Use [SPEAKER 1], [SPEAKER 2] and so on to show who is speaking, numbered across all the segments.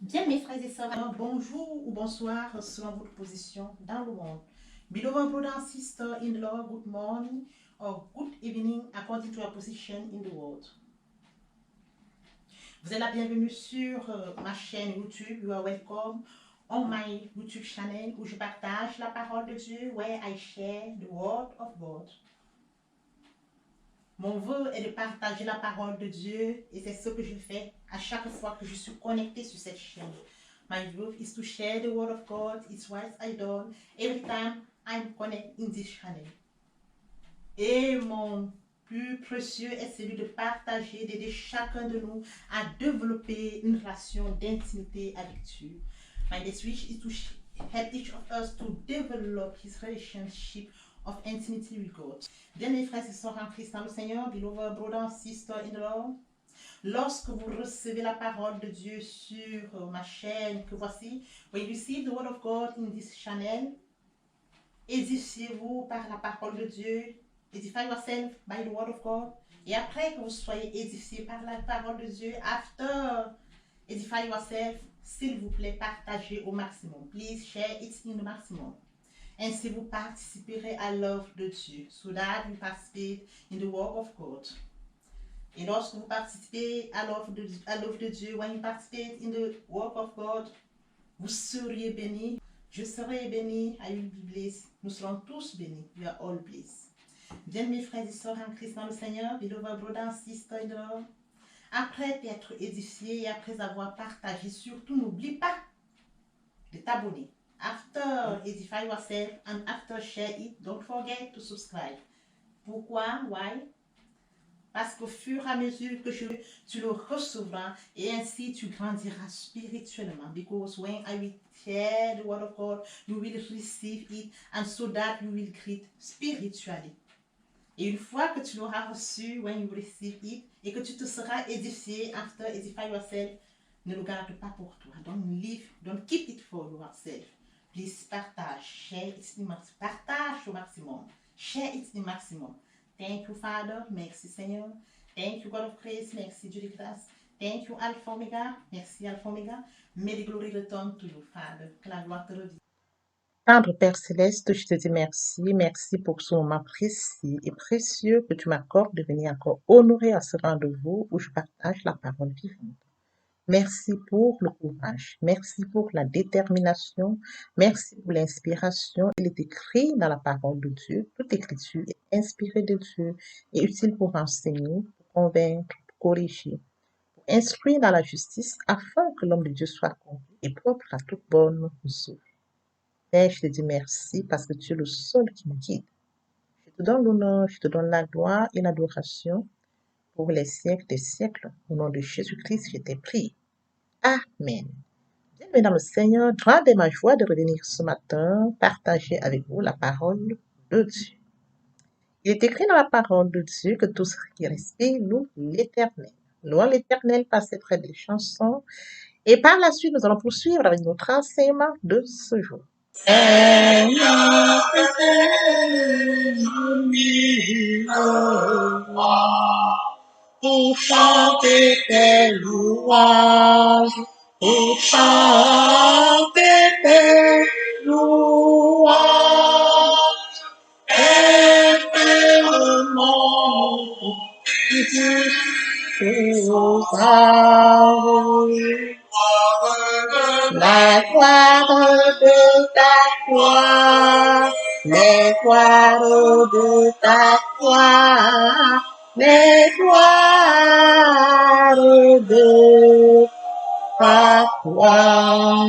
[SPEAKER 1] Bien, mes frères et sœurs, alors bonjour ou bonsoir selon votre position dans le monde. Beloved brother and sister in the Lord, good morning or good evening according to your position in the world. Vous êtes la bienvenue sur ma chaîne YouTube. You are welcome on my YouTube channel où je partage la parole de Dieu, where I share the word of God. Mon vœu est de partager la parole de Dieu et c'est ce que je fais à chaque fois que je suis connectée sur cette chaîne. My vœu is to share the word of God. It's what I do every time I'm connected in this channel. Et mon plus précieux est celui de partager, d'aider chacun de nous à développer une relation d'intimité avec Dieu. My best wish is to help each of us to develop his relationship of intimacy with God. Bien, mes frères et sœurs en Christ, dans le Seigneur, beloved brother and sister in the Lord, lorsque vous recevez la parole de Dieu sur ma chaîne, que voici, when you receive the word of God in this channel, édifiez-vous par la parole de Dieu, edify yourself by the word of God, et après que vous soyez édifié par la parole de Dieu, after edify yourself, s'il vous plaît, partagez au maximum. Please share it in the maximum. Ainsi vous participerez à l'œuvre de Dieu, so that you participate in the work of God. Et lorsque vous participez à l'œuvre de Dieu, when you participate in the work of God, vous seriez bénis, je serai béni, I will be blessed. Nous serons tous bénis, we are all blessed. Bien, mes frères et sœurs en Christ dans le Seigneur, beloved brother and sister in the Lord, après t'être édifié et après avoir partagé, surtout n'oublie pas de t'abonner. After edify yourself and after share it, don't forget to subscribe. Pourquoi? Why? Parce qu'au fur et à mesure que tu le recevras et ainsi tu grandiras spirituellement. Because when I will share the word of God, you will receive it and so that you will grow spiritually. Et une fois que tu l'auras reçu, when you receive it, et que tu te seras édifié after edify yourself, ne le garde pas pour toi. Don't keep it for yourself. Please partage, share it in maximum. Partage au maximum. Share it in maximum. Thank you, Father. Merci, Seigneur. Thank you, God of grace. Merci, Dieu de grâce. Thank you, Alpha Omega. Merci, Alpha Omega. May the glory return to you, Father. Que la gloire te revienne. Tendre Père Céleste, je te dis merci. Merci pour ce moment précis et précieux que tu m'accordes de venir encore honorer à ce rendez-vous où je partage la parole vivante. Merci pour le courage, merci pour la détermination, merci pour l'inspiration. Il est écrit dans la parole de Dieu, toute écriture est inspirée de Dieu et utile pour enseigner, pour convaincre, pour corriger, pour instruire dans la justice, afin que l'homme de Dieu soit compris et propre à toute bonne œuvre. Père, je te dis merci parce que tu es le seul qui me guide. Je te donne l'honneur, je te donne la gloire et l'adoration pour les siècles des siècles. Au nom de Jésus-Christ, je t'ai prié. Amen. Bien-aimés dans le Seigneur, grande est ma joie de revenir ce matin partager avec vous la parole de Dieu. Il est écrit dans la parole de Dieu que tout ce qui respire loue l'Éternel. Louons l'Éternel par cette très belle chanson. Et par la suite, nous allons poursuivre avec notre enseignement de ce jour.
[SPEAKER 2] Seigneur, pour chanter tes louanges, pour chanter tes louanges, éternellement, aux arbres. La gloire de ta gloire, les gloires de ta gloire, les gloires de ta gloire.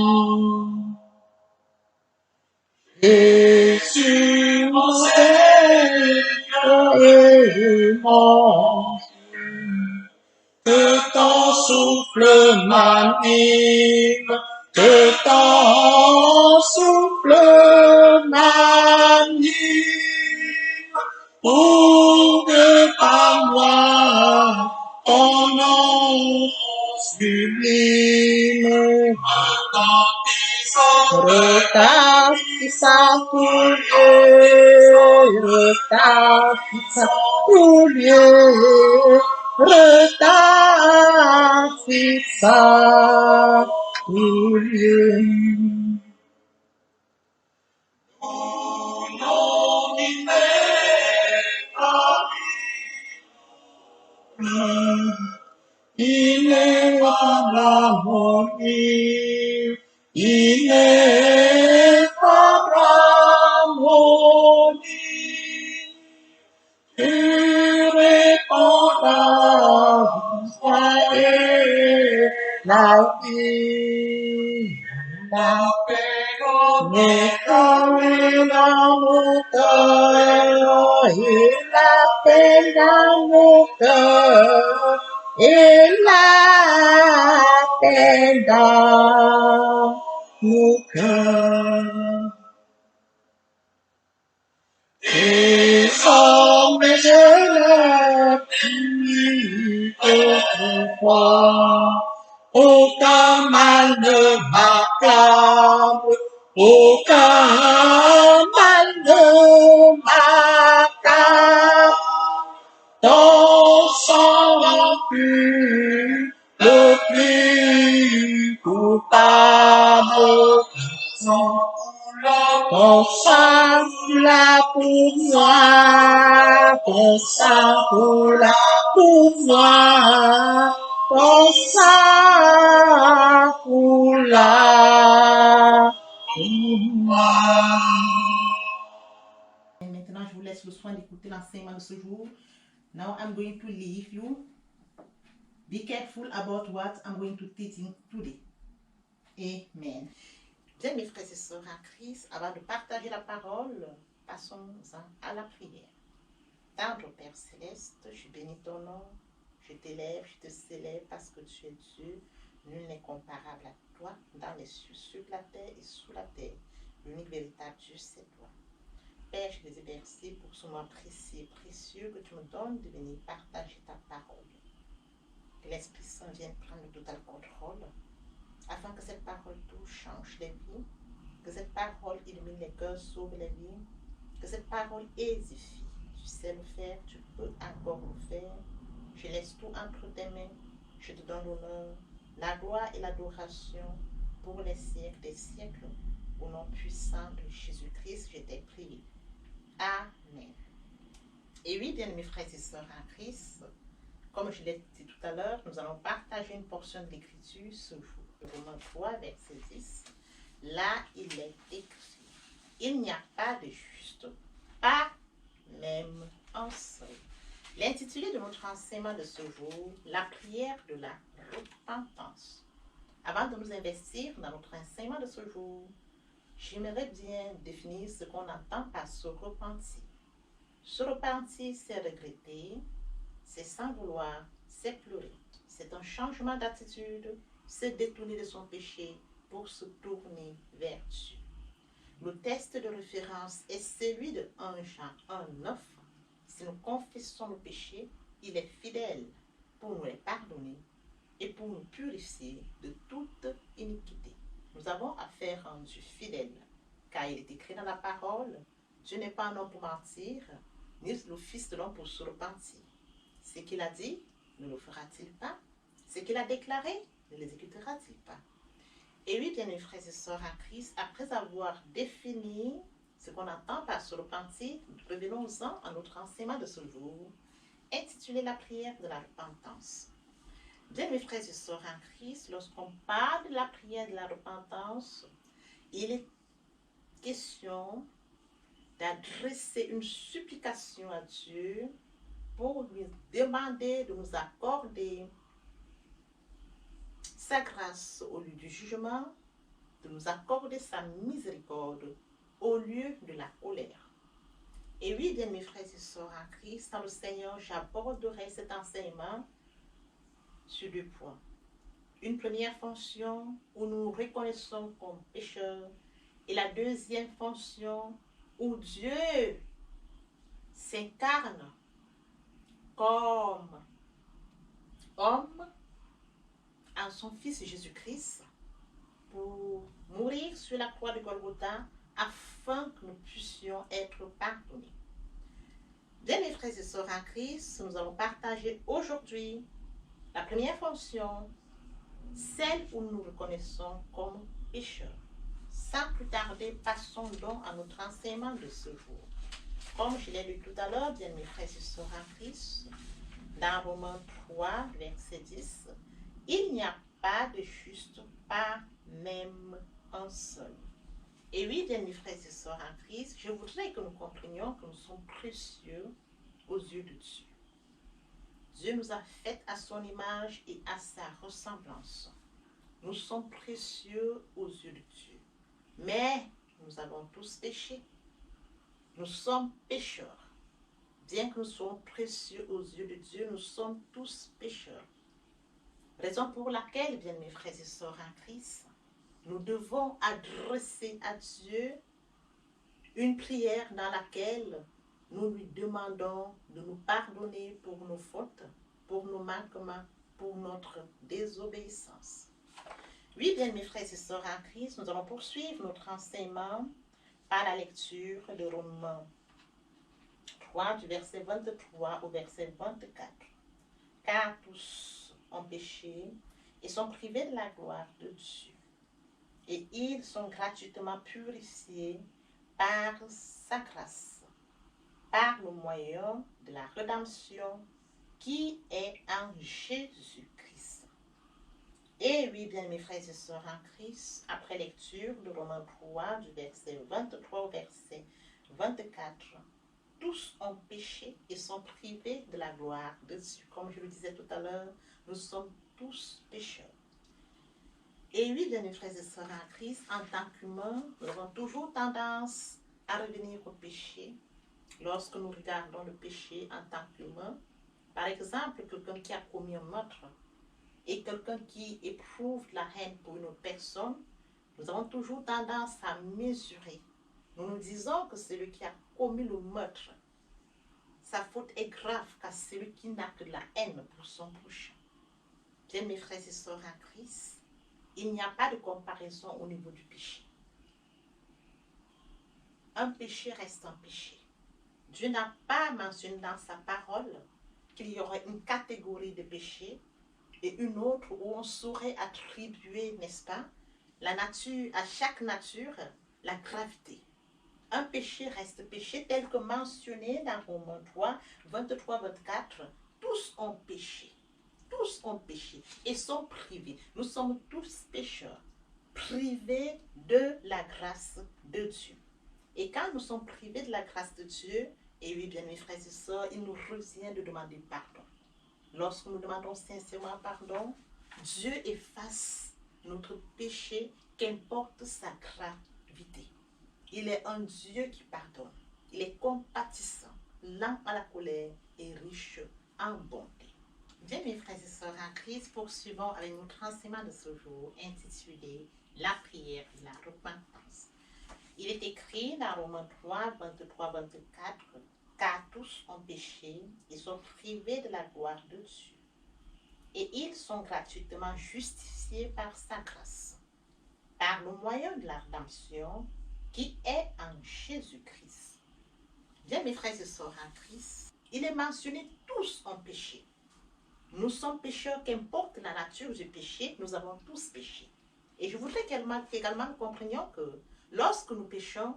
[SPEAKER 2] Jésus, mon Seigneur et mon que ton souffle m'anime, que ton souffle m'anime, pour que par moi ton nom sublime retentissant pour Dieu, retentissant pour Dieu, retentissant souliers. Oh non, il n'est pas il n'est pas ramolli, il n'est pas ramolli. Tu répondras, soyez la vie, la paix, mais comme dans mon cœur, et la paix dans mon cœur, et la paix dans mon cœur. Et sans mes élèves, autrefois, aucun mal ne m'accable, aucun mal ne m'accable. Ton sang pur, le plus coupable, ton sang là pour moi, ton sang là pour moi, ton sang là pour moi.
[SPEAKER 1] Et maintenant, je vous laisse le soin d'écouter l'enseignement de ce jour. Now I'm going to leave you. Be careful about what I'm going to teach you today. Amen. Bien, mes frères et sœurs en Christ, avant de partager la parole, passons-en à la prière. Tendre Père Céleste, je bénis ton nom, je t'élève, je te célèbre parce que tu es Dieu. Nul n'est comparable à toi dans les cieux, sur la terre et sous la terre. L'unique véritable Dieu, c'est toi. Père, je te dis merci pour ce moment précieux que tu me donnes de venir partager ta parole. Que l'Esprit Saint vienne prendre le total contrôle, afin que cette parole touche, change les vies, que cette parole illumine les cœurs, sauve les vies, que cette parole édifie. Tu sais le faire, tu peux encore le faire. Je laisse tout entre tes mains, je te donne l'honneur, la gloire et l'adoration pour les siècles des siècles. Au nom puissant de Jésus-Christ, je t'ai prié. Amen. Et oui, bien mes frères et sœurs en Christ, comme je l'ai dit tout à l'heure, nous allons partager une portion de l'Écriture ce jour. Romains 3, verset 10. Là, il est écrit, il n'y a pas de juste, pas même un seul. L'intitulé de notre enseignement de ce jour, la prière de la repentance. Avant de nous investir dans notre enseignement de ce jour, j'aimerais bien définir ce qu'on entend par se repentir. Se repentir, c'est regretter, c'est s'en vouloir, c'est pleurer. C'est un changement d'attitude, c'est détourner de son péché pour se tourner vers Dieu. Le texte de référence est celui de 1 Jean 1,9. Si nous confessons nos péchés, il est fidèle pour nous les pardonner et pour nous purifier de toute iniquité. Nous avons affaire à un Dieu fidèle, car il est écrit dans la parole, Dieu n'est pas un homme pour mentir, ni le Fils de l'homme pour se repentir. Ce qu'il a dit, ne le fera-t-il pas? Ce qu'il a déclaré, ne l'exécutera-t-il pas? Et oui, bien mes frères et sœurs en Christ, après avoir défini ce qu'on entend par se repentir, revenons-en à notre enseignement de ce jour, intitulé la prière de la repentance. Bien mes frères et sœurs en Christ, lorsqu'on parle de la prière de la repentance, il est question d'adresser une supplication à Dieu pour lui demander de nous accorder sa grâce au lieu du jugement, de nous accorder sa miséricorde au lieu de la colère. Et oui, bien mes frères et sœurs en Christ, dans le Seigneur, j'aborderai cet enseignement sur 2 points. Une première fonction où nous reconnaissons comme pécheurs et la deuxième fonction où Dieu s'incarne comme homme en son Fils Jésus-Christ pour mourir sur la croix de Golgotha afin que nous puissions être pardonnés. Bien mes frères et sœurs en Christ, nous allons partager aujourd'hui la première fonction, celle où nous nous reconnaissons comme pécheurs. Sans plus tarder, passons donc à notre enseignement de ce jour. Comme je l'ai lu tout à l'heure, bien mes frères et sœurs en Christ, dans Romains 3, verset 10, il n'y a pas de juste, pas même un seul. Et oui, bien mes frères et sœurs en Christ, je voudrais que nous comprenions que nous sommes précieux aux yeux de Dieu. Dieu nous a fait à son image et à sa ressemblance. Nous sommes précieux aux yeux de Dieu. Mais nous avons tous péché. Nous sommes pécheurs. Bien que nous soyons précieux aux yeux de Dieu, nous sommes tous pécheurs. Raison pour laquelle, bien mes frères et sœurs en Christ, nous devons adresser à Dieu une prière dans laquelle nous lui demandons de nous pardonner pour nos fautes, pour nos manquements, pour notre désobéissance. Oui, bien mes frères et sœurs en Christ, nous allons poursuivre notre enseignement par la lecture de Romains 3, du verset 23 au verset 24. Car tous ont péché et sont privés de la gloire de Dieu. Et ils sont gratuitement purifiés par sa grâce, par le moyen de la rédemption qui est en Jésus-Christ. Et oui, bien mes frères et sœurs en Christ, après lecture de Romains 3, du verset 23 au verset 24, tous ont péché et sont privés de la gloire de Dieu. Comme je le disais tout à l'heure, nous sommes tous pécheurs. Et oui, bien mes frères et sœurs en Christ, en tant qu'humains, nous avons toujours tendance à revenir au péché lorsque nous regardons le péché en tant qu'humain. Par exemple, quelqu'un qui a commis un meurtre et quelqu'un qui éprouve la haine pour une autre personne, nous avons toujours tendance à mesurer. Nous nous disons que celui qui a commis le meurtre, sa faute est grave car celui qui n'a que de la haine pour son prochain. Bien mes frères et sœurs en Christ, il n'y a pas de comparaison au niveau du péché. Un péché reste un péché. Dieu n'a pas mentionné dans sa parole qu'il y aurait une catégorie de péchés et une autre où on saurait attribuer, n'est-ce pas, la nature, à chaque nature, la gravité. Un péché reste péché tel que mentionné dans Romains 3, 23-24. Tous ont péché. Tous ont péché et sont privés. Nous sommes tous pécheurs, privés de la grâce de Dieu. Et quand nous sommes privés de la grâce de Dieu, et oui, bien mes frères et sœurs, il nous revient de demander pardon. Lorsque nous demandons sincèrement pardon, Dieu efface notre péché, qu'importe sa gravité. Il est un Dieu qui pardonne. Il est compatissant, lent à la colère et riche en bonté. Bien, mes frères et sœurs en Christ, poursuivons avec notre enseignement de ce jour intitulé La prière de la repentance. Il est écrit dans Romains 3, 23-24, car tous ont péché et sont privés de la gloire de Dieu. Et ils sont gratuitement justifiés par sa grâce, par le moyen de la rédemption qui est en Jésus-Christ. Bien, mes frères et sœurs en Christ, il est mentionné tous ont péché. Nous sommes pécheurs, qu'importe la nature du péché, nous avons tous péché. Et je voudrais également que nous comprenions que lorsque nous péchons,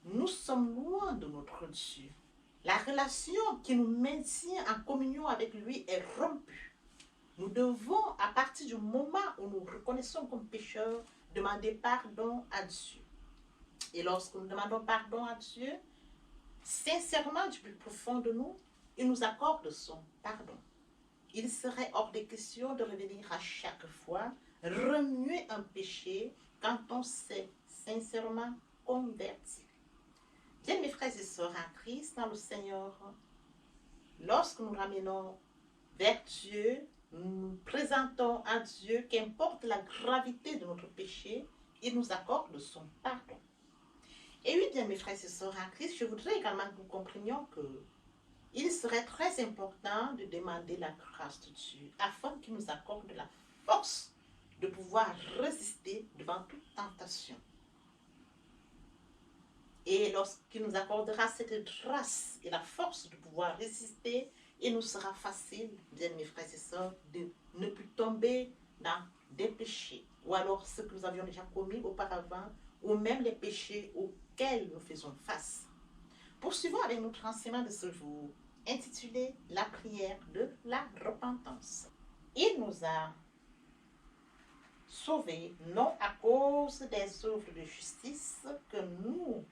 [SPEAKER 1] nous sommes loin de notre Dieu. La relation qui nous maintient en communion avec lui est rompue. Nous devons, à partir du moment où nous reconnaissons comme pécheurs, demander pardon à Dieu. Et lorsque nous demandons pardon à Dieu, sincèrement du plus profond de nous, il nous accorde son pardon. Il serait hors de question de revenir à chaque fois, remuer un péché quand on s'est sincèrement converti. Bien, mes frères et sœurs en Christ, dans le Seigneur, lorsque nous ramenons vers Dieu, nous présentons à Dieu, qu'importe la gravité de notre péché, il nous accorde son pardon. Et oui, bien, mes frères et sœurs en Christ, je voudrais également que nous comprenions que il serait très important de demander la grâce de Dieu afin qu'il nous accorde la force de pouvoir résister devant toute tentation. Et lorsqu'il nous accordera cette grâce et la force de pouvoir résister, il nous sera facile, bien mes frères et sœurs, de ne plus tomber dans des péchés, ou alors ce que nous avions déjà commis auparavant, ou même les péchés auxquels nous faisons face. Poursuivons avec notre enseignement de ce jour, intitulé La prière de la repentance. Il nous a sauvés non à cause des œuvres de justice que nous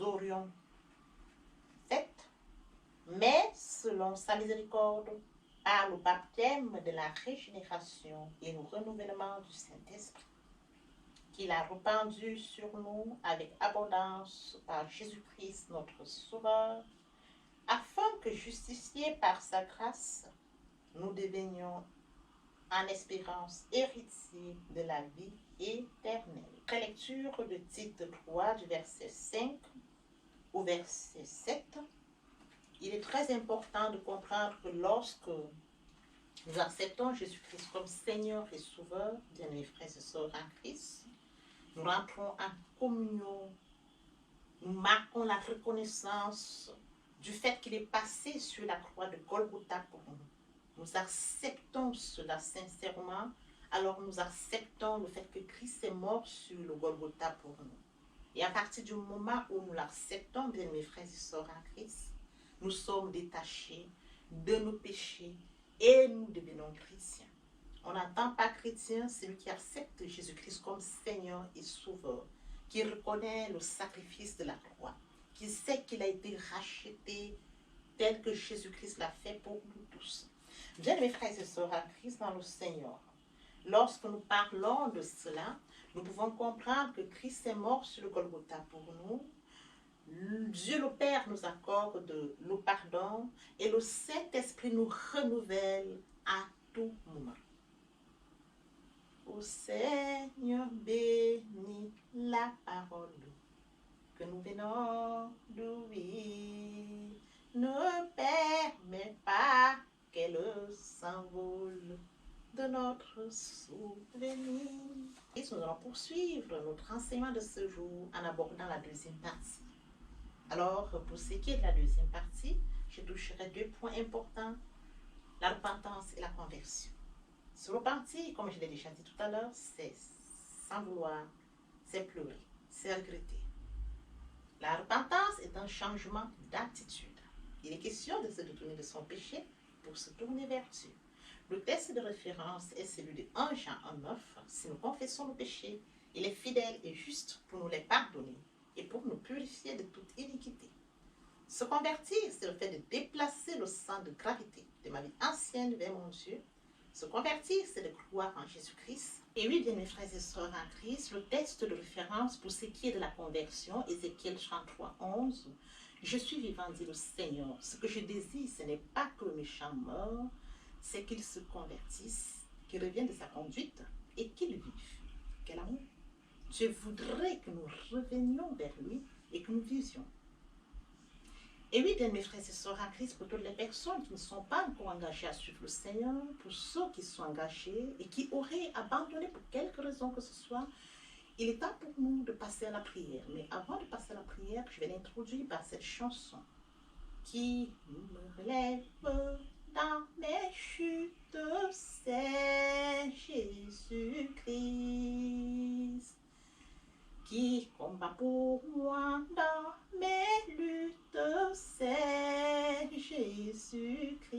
[SPEAKER 1] aurions faites, mais selon sa miséricorde, par le baptême de la régénération et le renouvellement du Saint-Esprit, qu'il a répandu sur nous avec abondance par Jésus-Christ notre Sauveur, afin que, justifiés par sa grâce, nous devenions en espérance héritiers de la vie éternelle. Prélecture de Tite 3 du verset 5 au verset 7. Il est très important de comprendre que lorsque nous acceptons Jésus-Christ comme Seigneur et Sauveur, bien-aimés frères et sœurs en Christ, nous rentrons en communion, nous marquons la reconnaissance du fait qu'il est passé sur la croix de Golgotha pour nous. Nous acceptons cela sincèrement, alors nous acceptons le fait que Christ est mort sur le Golgotha pour nous. Et à partir du moment où nous l'acceptons, bien mes frères et sœurs en Christ, nous sommes détachés de nos péchés et nous devenons chrétiens. On n'entend pas chrétien celui qui accepte Jésus-Christ comme Seigneur et Sauveur, qui reconnaît le sacrifice de la croix, qui sait qu'il a été racheté tel que Jésus-Christ l'a fait pour nous tous. Bien mes frères et sœurs en Christ dans le Seigneur, lorsque nous parlons de cela, nous pouvons comprendre que Christ est mort sur le Golgotha pour nous. Dieu le Père nous accorde le pardon et le Saint-Esprit nous renouvelle à tout moment. Ô Seigneur, bénis la parole que nous venons d'ouvrir. Ne permets pas qu'elle s'envole de notre souvenir. Et nous allons poursuivre notre enseignement de ce jour en abordant la deuxième partie. Alors, pour ce qui est de la deuxième partie, je toucherai 2 points importants, la repentance et la conversion. Se repentir, comme je l'ai déjà dit tout à l'heure, c'est sans vouloir, c'est pleurer, c'est regretter. La repentance est un changement d'attitude. Il est question de se détourner de son péché pour se tourner vers Dieu. Le texte de référence est celui de 1 Jean 1,9. Si nous confessons nos péchés, il est fidèle et juste pour nous les pardonner et pour nous purifier de toute iniquité. Se convertir, c'est le fait de déplacer le centre de gravité de ma vie ancienne vers mon Dieu. Se convertir, c'est de croire en Jésus-Christ. Et oui, bien mes frères et sœurs en Christ, le texte de référence pour ce qui est de la conversion, Ézéchiel 33, 11. Je suis vivant, dit le Seigneur. Ce que je désire, ce n'est pas que le méchant meure, c'est qu'il se convertisse, qu'il revienne de sa conduite et qu'il vive. Quel amour! Je voudrais que nous revenions vers lui et que nous vivions. Et oui, bien mes frères et sœurs en Christ, pour toutes les personnes qui ne sont pas encore engagées à suivre le Seigneur, pour ceux qui sont engagés et qui auraient abandonné pour quelque raison que ce soit, il est temps pour nous de passer à la prière. Mais avant de passer à la prière, je vais l'introduire par cette chanson qui me relève dans mes chutes, c'est Jésus-Christ qui combat pour moi dans mes luttes, c'est Jésus-Christ.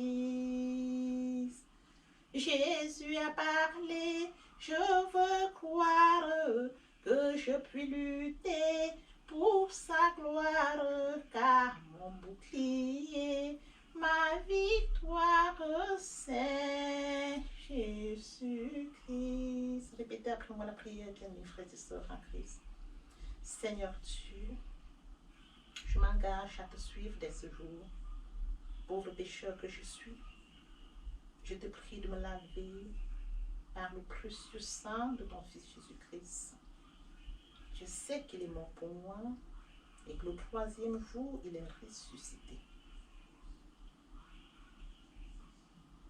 [SPEAKER 1] Jésus a parlé, je veux croire que je puis lutter pour sa gloire, car mon bouclier, ma victoire, c'est Jésus-Christ. Répétez après moi la prière, bien mes frères et sœurs en Christ. Seigneur Dieu, je m'engage à te suivre dès ce jour, pauvre pécheur que je suis. Je te prie de me laver par le précieux sang de ton Fils Jésus-Christ. Je sais qu'il est mort pour moi et que le 3e jour, il est ressuscité.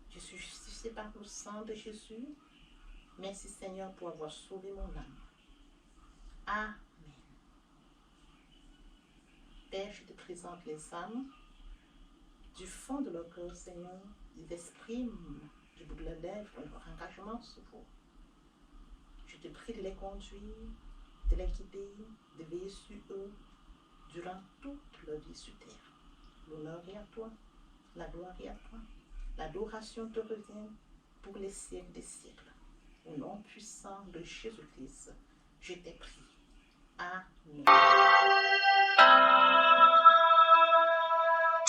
[SPEAKER 1] Je suis justifié par le sang de Jésus. Merci Seigneur pour avoir sauvé mon âme. Amen. Père, je te présente les âmes du fond de leur cœur, Seigneur. Ils expriment Je boucle les lèvres pour leur engagement sur vous. Je te prie de les conduire, de les guider, de veiller sur eux durant toute leur vie sur terre. L'honneur est à toi, la gloire est à toi, l'adoration te revient pour les siècles des siècles. Au nom puissant de Jésus-Christ, je t'ai prié. Amen.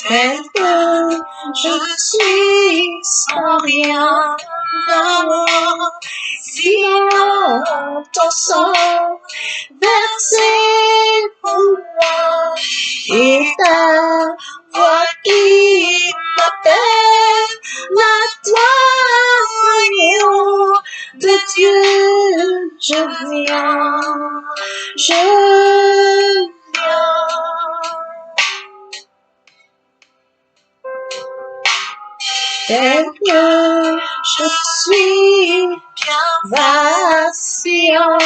[SPEAKER 2] Tel que je suis sans rien avoir, sinon ton sang versé pour moi, et ta voix qui m'appelle, à toi, agneau de Dieu, je viens. Tel que je suis bien vacillant,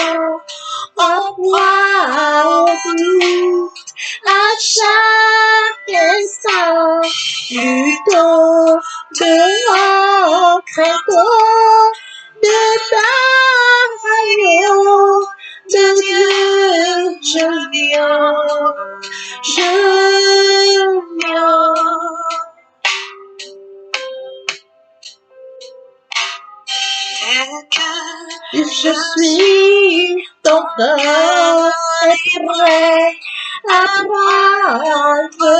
[SPEAKER 2] en proie au doute, à chaque instant, plutôt de crainte de ta agneau de Dieu, je viens. Tel que je suis, ton cœur est prêt à prendre le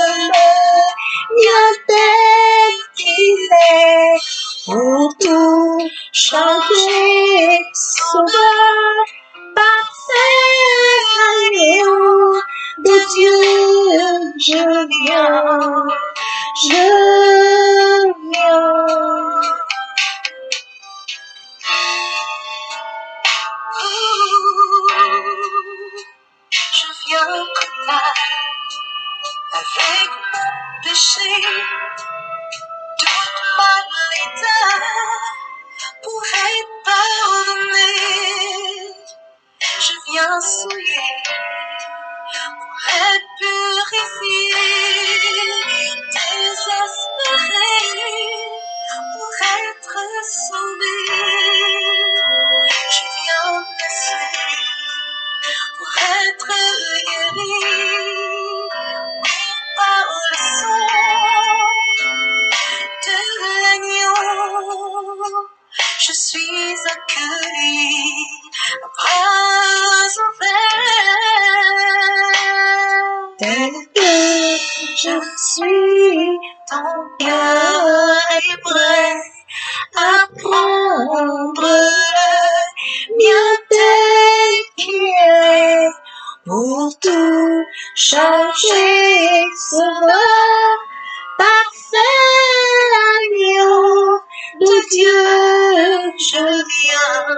[SPEAKER 2] mien tel qu'il est, pour tout changer, sauveur, parfait agneau de Dieu, je viens. Je viens avec mon péché, toute ma l'état pour être pardonné. Je viens souiller pour être purifié, désespéré pour être sauvé. Je viens blessé pour être guéri, oui, par le sang de l'agneau. Je suis accueilli à bras ouverts. Tel que je suis, ton cœur est prêt à prendre le mien tel qu'il est, pour tout changer, sauveur, parfait agneau de Dieu, je viens.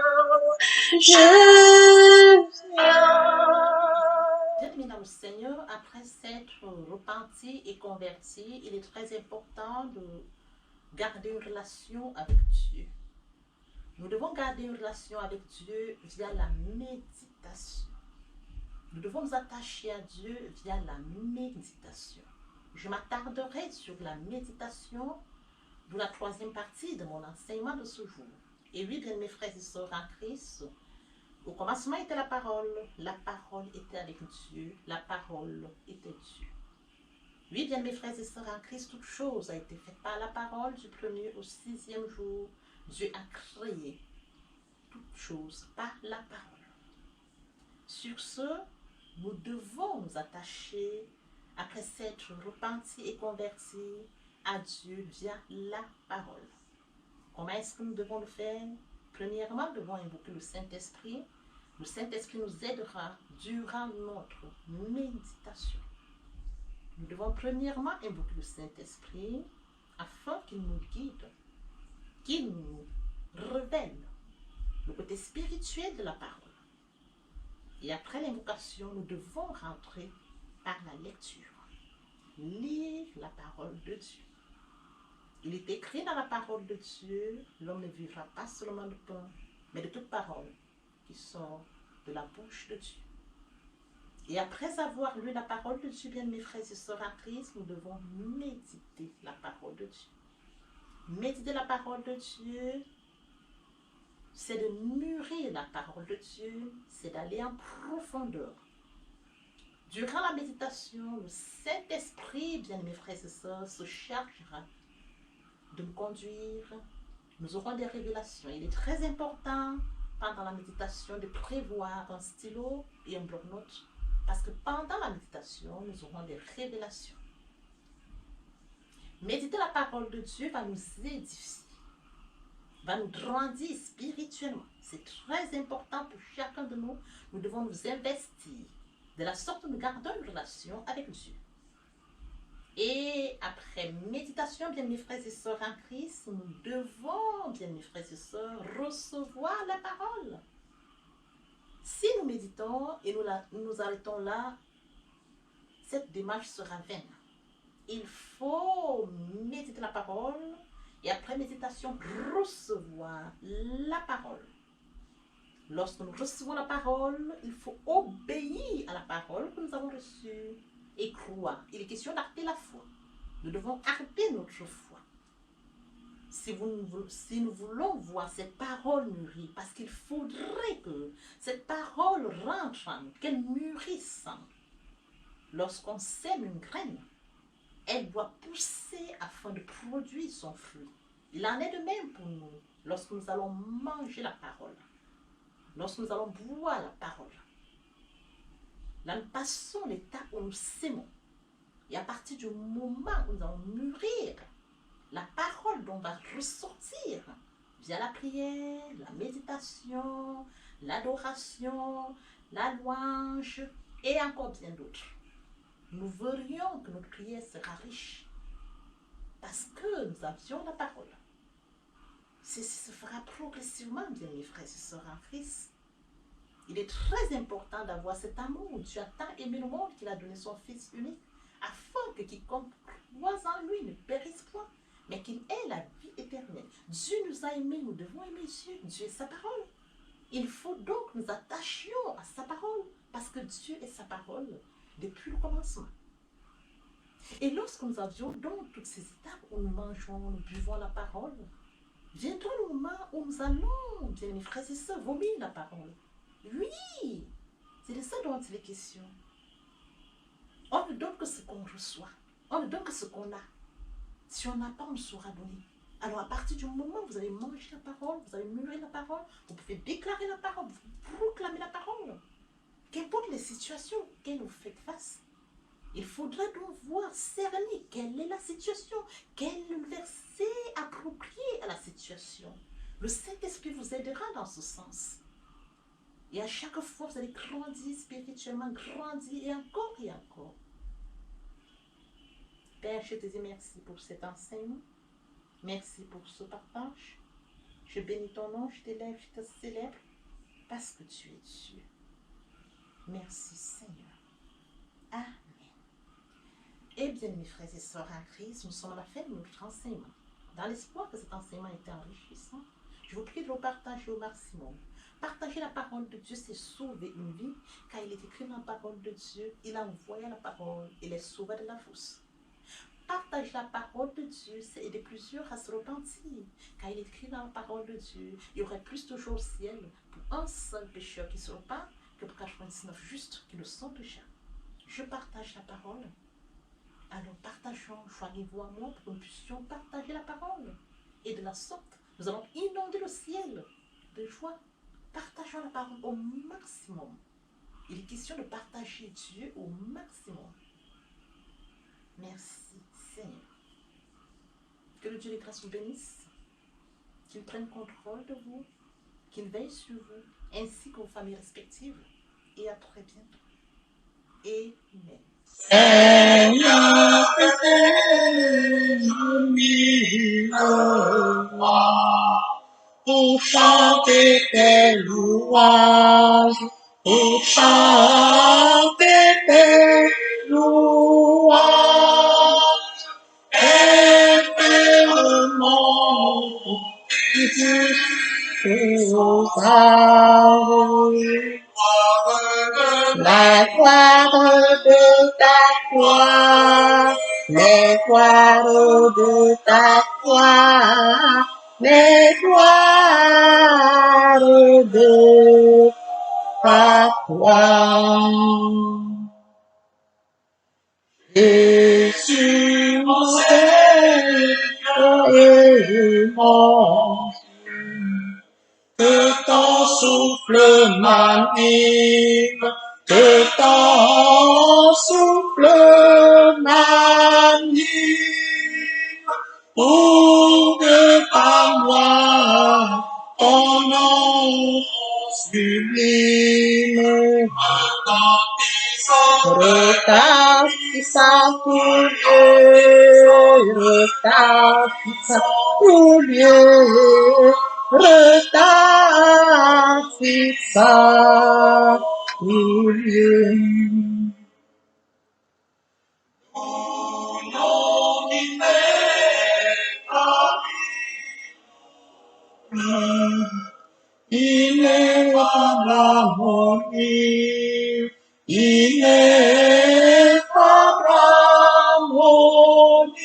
[SPEAKER 1] Bien-aimés dans le Seigneur, après s'être repenti et converti, il est très important de garder une relation avec Dieu. Nous devons garder une relation avec Dieu via la méditation. Nous devons nous attacher à Dieu via la méditation. Je m'attarderai sur la méditation de la troisième partie de mon enseignement de ce jour. Et oui, bien mes frères et sœurs en Christ, au commencement était la parole était avec Dieu, la parole était Dieu. Oui, bien mes frères et sœurs en Christ, toute chose a été faite par la parole du premier au sixième jour. Dieu a créé toute chose par la parole. Sur ce, nous devons nous attacher, après s'être repentis et convertis, à Dieu via la parole. Comment est-ce que nous devons le faire? Premièrement, nous devons invoquer le Saint-Esprit. Le Saint-Esprit nous aidera durant notre méditation. Nous devons premièrement invoquer le Saint-Esprit afin qu'il nous guide, qu'il nous révèle le côté spirituel de la parole. Et après l'invocation, nous devons rentrer par la lecture. Lire la parole de Dieu. Il est écrit dans la parole de Dieu, l'homme ne vivra pas seulement de pain, mais de toute parole qui sort de la bouche de Dieu. Et après avoir lu la parole de Dieu, bien mes frères et sœurs en Christ, nous devons méditer la parole de Dieu. Méditer la parole de Dieu, c'est de mûrir la parole de Dieu, c'est d'aller en profondeur. Durant la méditation, le Saint-Esprit, bien-aimés frères et sœurs, se chargera de nous conduire. Nous aurons des révélations. Il est très important, pendant la méditation, de prévoir un stylo et un bloc-notes, parce que pendant la méditation, nous aurons des révélations. Méditer la parole de Dieu va nous édifier, va nous grandir spirituellement. C'est très important pour chacun de nous. Nous devons nous investir de la sorte que nous gardons une relation avec Dieu. Et après méditation, bien mes frères et sœurs en Christ, nous devons, bien mes frères et sœurs, recevoir la parole. Si nous méditons et nous arrêtons là, cette démarche sera vaine. Il faut méditer la parole et après méditation, recevoir la parole. Lorsque nous recevons la parole, il faut obéir à la parole que nous avons reçue et croire. Il est question d'arrêter la foi. Nous devons arrêter notre foi. Si nous voulons voir cette parole mûrir, parce qu'il faudrait que cette parole rentre en nous, qu'elle mûrisse en nous. Lorsqu'on sème une graine, elle doit pousser afin de produire son fruit. Il en est de même pour nous lorsque nous allons manger la parole, lorsque nous allons boire la parole. Là, nous passons l'étape où nous sémons. Et à partir du moment où nous allons mûrir, la parole dont va ressortir via la prière, la méditation, l'adoration, la louange et encore bien d'autres. Nous verrions que notre prière sera riche parce que nous avions la parole. Ceci se fera progressivement, bien mes frères et sœurs en Christ. Il est très important d'avoir cet amour. Dieu a tant aimé le monde qu'il a donné son Fils unique afin que quiconque croit en lui ne périsse point, mais qu'il ait la vie éternelle. Dieu nous a aimés, nous devons aimer Dieu. Dieu est sa parole. Il faut donc nous attachions à sa parole parce que Dieu est sa parole depuis le commencement. Et lorsque nous avions donc toutes ces étapes où nous mangeons, nous buvons la parole, viendra le moment où nous allons, bien mes frères et sœurs, vomir la parole. Oui, c'est de ça dont il est question. On ne donne que ce qu'on reçoit. On ne donne que ce qu'on a. Si on n'a pas, on ne saura donner. Alors à partir du moment où vous avez mangé la parole, vous avez mûri la parole, vous pouvez déclarer la parole, vous pouvez proclamer la parole. Qu'importe les situations auxquelles vous faites face, il faudra donc voir, cerner quelle est la situation, quel est le verset approprié à la situation. Le Saint-Esprit vous aidera dans ce sens. Et à chaque fois, vous allez grandir spirituellement, grandir et encore. Père, je te dis merci pour cet enseignement. Merci pour ce partage. Je bénis ton nom, je t'élève, je te célèbre parce que tu es Dieu. Merci Seigneur. Amen. Eh bien, mes frères et sœurs en Christ, nous sommes à la fin de notre enseignement. Dans l'espoir que cet enseignement était enrichissant, je vous prie de le partager au maximum. Partager la parole de Dieu, c'est sauver une vie, car il est écrit dans la parole de Dieu, il a envoyé la parole et les sauva de la fosse. Partager la parole de Dieu, c'est aider plusieurs à se repentir, car il est écrit dans la parole de Dieu, il y aurait plus de jours au ciel pour un seul pécheur qui se repent que pour 99 justes qui ne sont pécheurs. Je partage la parole. Alors partageons, joignez-vous à moi pour que nous puissions partager la parole. Et de la sorte, nous allons inonder le ciel de joie. Partageons la parole au maximum. Il est question de partager Dieu au maximum. Merci Seigneur. Que le Dieu des grâces vous bénisse, qu'il prenne contrôle de vous, qu'il veille sur vous, ainsi que vos familles respectives. Et à très bientôt. Amen.
[SPEAKER 2] Seigneur, pour chanter tes louanges, pour chanter tes louanges, éternellement, la gloire de ta gloire, les gloires de ta gloire, les gloires de ta gloire. Jésus, mon Seigneur et mon que ton souffle m'anime, que ton souffle m'anime, pour que par moi ton nom sublime retentissant tout lieu, retentissant tout lieu. Ineffable harmonie, ineffable harmonie,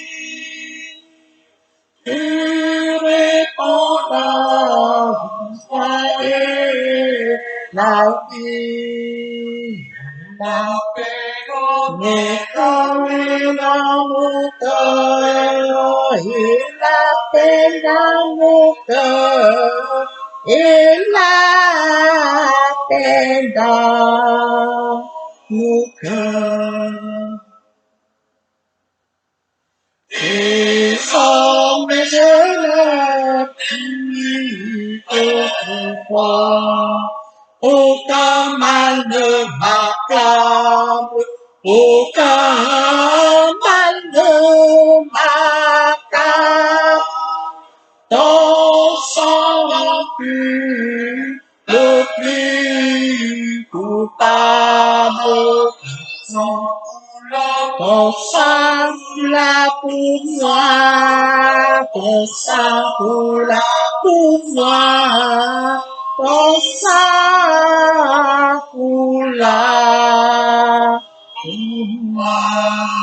[SPEAKER 2] tu réponds la joie et la vie, la paix mais comme dans mon cœur, et la paix dans mon cœur, et la paix dans mon cœur. Et comme je l'ai pu autrefois, aucun mal ne m'accable, aucun mal ne m'accable. Ton sang pur, le plus coupable, ton sang là pour moi, ton sang là pour moi, ton sang là pour moi.